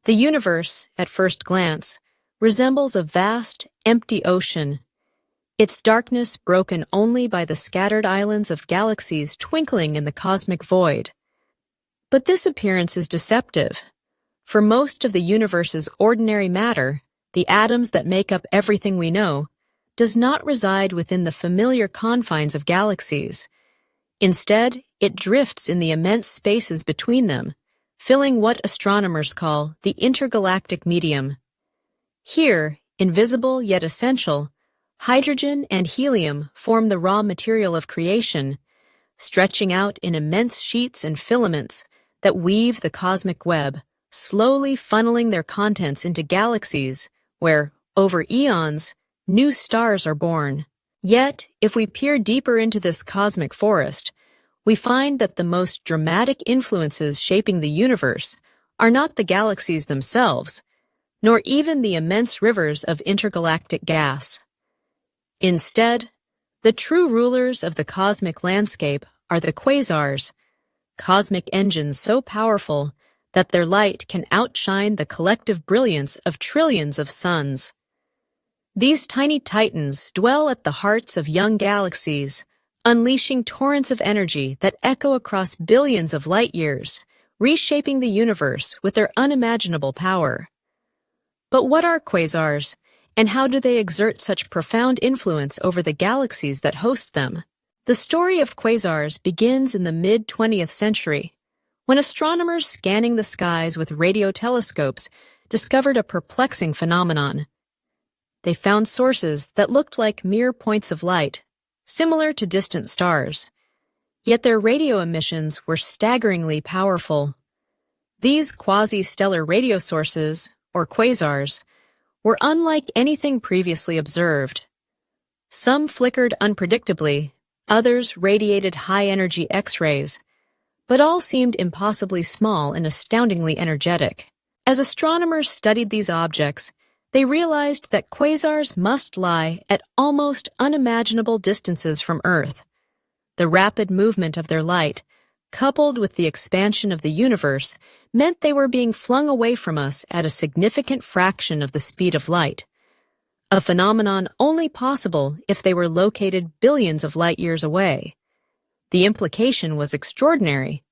The universe, at first glance, resembles a vast, empty ocean, its darkness broken only by the scattered islands of galaxies twinkling in the cosmic void. But this appearance is deceptive. For most of the universe's ordinary matter, the atoms that make up everything we know, does not reside within the familiar confines of galaxies. Instead, it drifts in the immense spaces between them, filling what astronomers call the intergalactic medium. Here, invisible yet essential, hydrogen and helium form the raw material of creation, stretching out in immense sheets and filaments that weave the cosmic web, slowly funneling their contents into galaxies where, over eons, new stars are born. Yet, if we peer deeper into this cosmic forest, we find that the most dramatic influences shaping the universe are not the galaxies themselves, nor even the immense rivers of intergalactic gas. Instead, the true rulers of the cosmic landscape are the quasars, cosmic engines so powerful that their light can outshine the collective brilliance of trillions of suns. These tiny titans dwell at the hearts of young galaxies, unleashing torrents of energy that echo across billions of light-years, reshaping the universe with their unimaginable power. But what are quasars, and how do they exert such profound influence over the galaxies that host them? The story of quasars begins in the mid-20th century, when astronomers scanning the skies with radio telescopes discovered a perplexing phenomenon. They found sources that looked like mere points of light, similar to distant stars. Yet their radio emissions were staggeringly powerful. These quasi-stellar radio sources, or quasars, were unlike anything previously observed. Some flickered unpredictably, others radiated high-energy X-rays, but all seemed impossibly small and astoundingly energetic. As astronomers studied these objects, they realized that quasars must lie at almost unimaginable distances from Earth. The rapid movement of their light, coupled with the expansion of the universe, meant they were being flung away from us at a significant fraction of the speed of light, a phenomenon only possible if they were located billions of light-years away. The implication was extraordinary.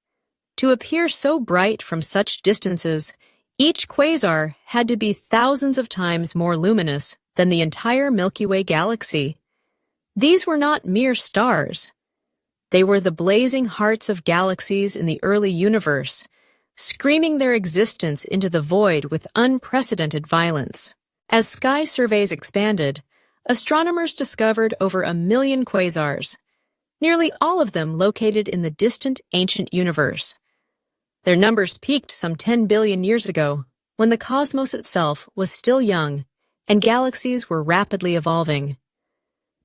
To appear so bright from such distances, each quasar had to be thousands of times more luminous than the entire Milky Way galaxy. These were not mere stars. They were the blazing hearts of galaxies in the early universe, screaming their existence into the void with unprecedented violence. As sky surveys expanded, astronomers discovered over 1 million quasars, nearly all of them located in the distant ancient universe. Their numbers peaked some 10 billion years ago, when the cosmos itself was still young and galaxies were rapidly evolving.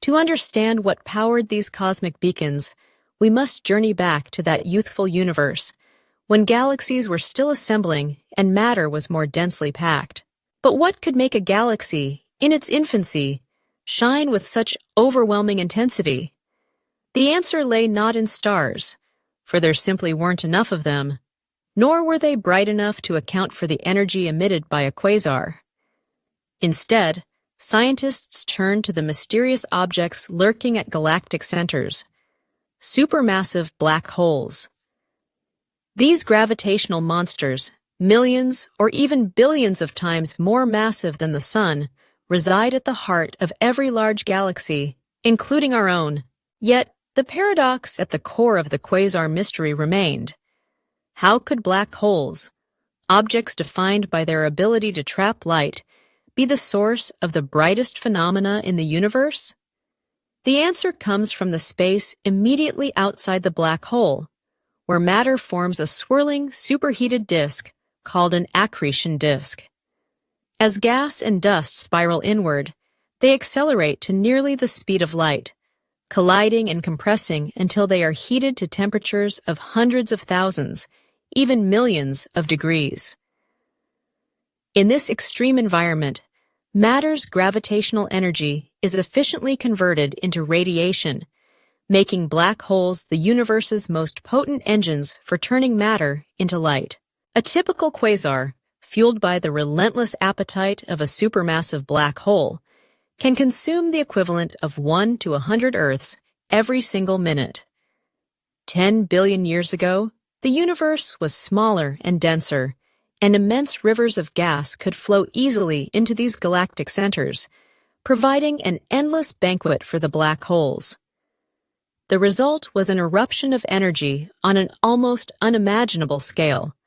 To understand what powered these cosmic beacons, we must journey back to that youthful universe, when galaxies were still assembling and matter was more densely packed. But what could make a galaxy, in its infancy, shine with such overwhelming intensity? The answer lay not in stars, for there simply weren't enough of them, nor were they bright enough to account for the energy emitted by a quasar. Instead, scientists turned to the mysterious objects lurking at galactic centers, supermassive black holes. These gravitational monsters, millions or even billions of times more massive than the Sun, reside at the heart of every large galaxy, including our own. Yet, the paradox at the core of the quasar mystery remained. How could black holes, objects defined by their ability to trap light, be the source of the brightest phenomena in the universe? The answer comes from the space immediately outside the black hole, where matter forms a swirling, superheated disk called an accretion disk. As gas and dust spiral inward, they accelerate to nearly the speed of light, colliding and compressing until they are heated to temperatures of hundreds of thousands, even millions of degrees. In this extreme environment, matter's gravitational energy is efficiently converted into radiation, making black holes the universe's most potent engines for turning matter into light. A typical quasar, fueled by the relentless appetite of a supermassive black hole, can consume the equivalent of 1 to 100 Earths every single minute. 10 billion years ago, the universe was smaller and denser, and immense rivers of gas could flow easily into these galactic centers, providing an endless banquet for the black holes. The result was an eruption of energy on an almost unimaginable scale,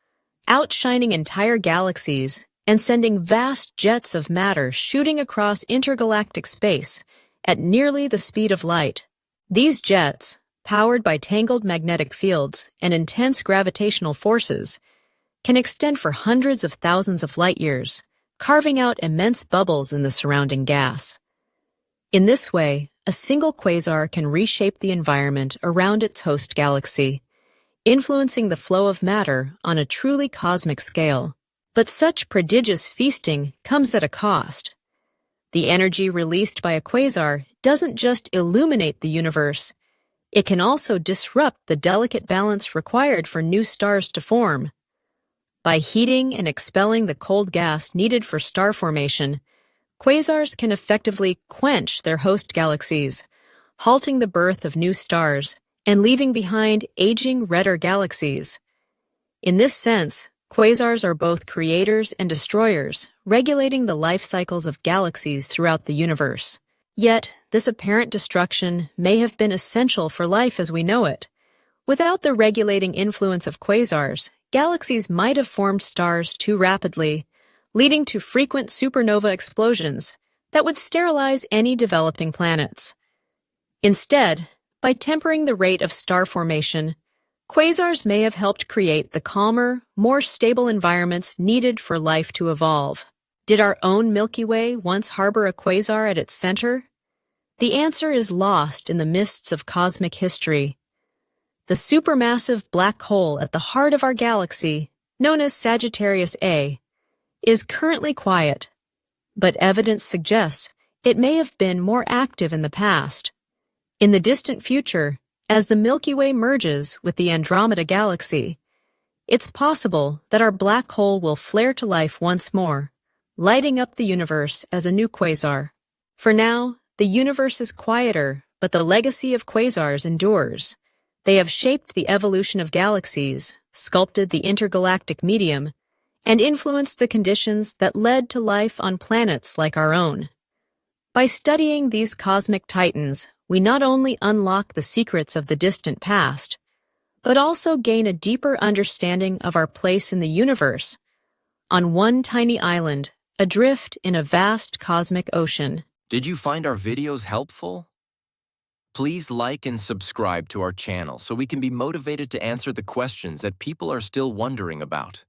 outshining entire galaxies and sending vast jets of matter shooting across intergalactic space at nearly the speed of light. These jets, powered by tangled magnetic fields and intense gravitational forces, can extend for hundreds of thousands of light-years, carving out immense bubbles in the surrounding gas. In this way, a single quasar can reshape the environment around its host galaxy, influencing the flow of matter on a truly cosmic scale. But such prodigious feasting comes at a cost. The energy released by a quasar doesn't just illuminate the universe, it can also disrupt the delicate balance required for new stars to form. By heating and expelling the cold gas needed for star formation, quasars can effectively quench their host galaxies, halting the birth of new stars and leaving behind aging redder galaxies. In this sense, quasars are both creators and destroyers, regulating the life cycles of galaxies throughout the universe. Yet, this apparent destruction may have been essential for life as we know it. Without the regulating influence of quasars, galaxies might have formed stars too rapidly, leading to frequent supernova explosions that would sterilize any developing planets. Instead, by tempering the rate of star formation, quasars may have helped create the calmer, more stable environments needed for life to evolve. Did our own Milky Way once harbor a quasar at its center? The answer is lost in the mists of cosmic history. The supermassive black hole at the heart of our galaxy, known as Sagittarius A, is currently quiet, but evidence suggests it may have been more active in the past. In the distant future, as the Milky Way merges with the Andromeda Galaxy, it's possible that our black hole will flare to life once more, lighting up the universe as a new quasar. For now, the universe is quieter, but the legacy of quasars endures. They have shaped the evolution of galaxies, sculpted the intergalactic medium, and influenced the conditions that led to life on planets like our own. By studying these cosmic titans, we not only unlock the secrets of the distant past, but also gain a deeper understanding of our place in the universe, on one tiny island, adrift in a vast cosmic ocean. Did you find our videos helpful? Please like and subscribe to our channel so we can be motivated to answer the questions that people are still wondering about.